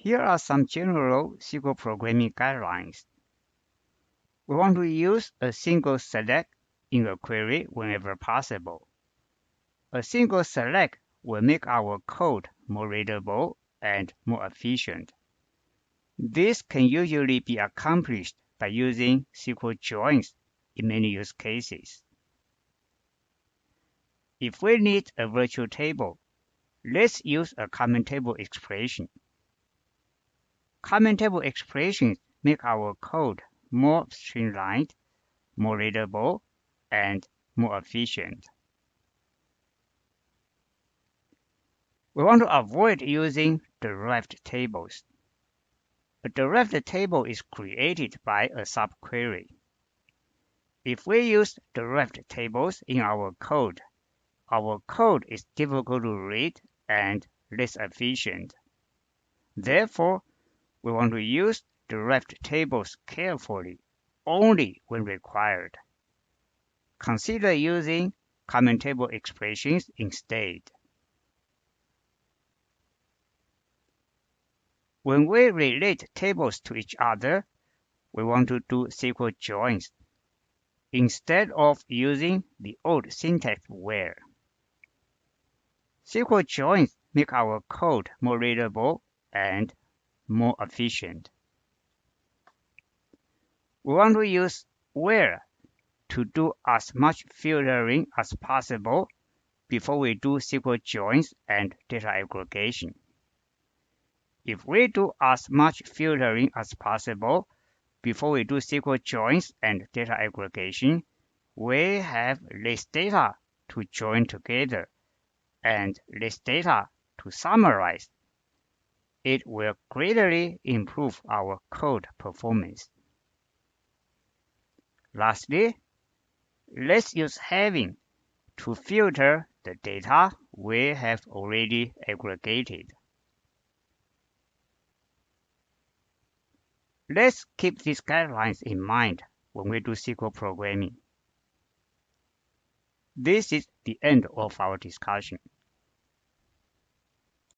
Here are some general SQL programming guidelines. We want to use a single select in a query whenever possible. A single select will make our code more readable and more efficient. This can usually be accomplished by using SQL joins in many use cases. If we need a virtual table, let's use a common table expression. Common table expressions make our code more streamlined, more readable, and more efficient. We want to avoid using derived tables. A derived table is created by a subquery. If we use derived tables in our code is difficult to read and less efficient. Therefore, we want to use derived tables carefully, only when required. Consider using common table expressions instead. When we relate tables to each other, we want to do SQL joins instead of using the old syntax where. SQL joins make our code more readable and more efficient. We want to use where to do as much filtering as possible before we do SQL joins and data aggregation. If we do as much filtering as possible before we do SQL joins and data aggregation, we have less data to join together and less data to summarize. It will greatly improve our code performance. Lastly, let's use having to filter the data we have already aggregated. Let's keep these guidelines in mind when we do SQL programming. This is the end of our discussion.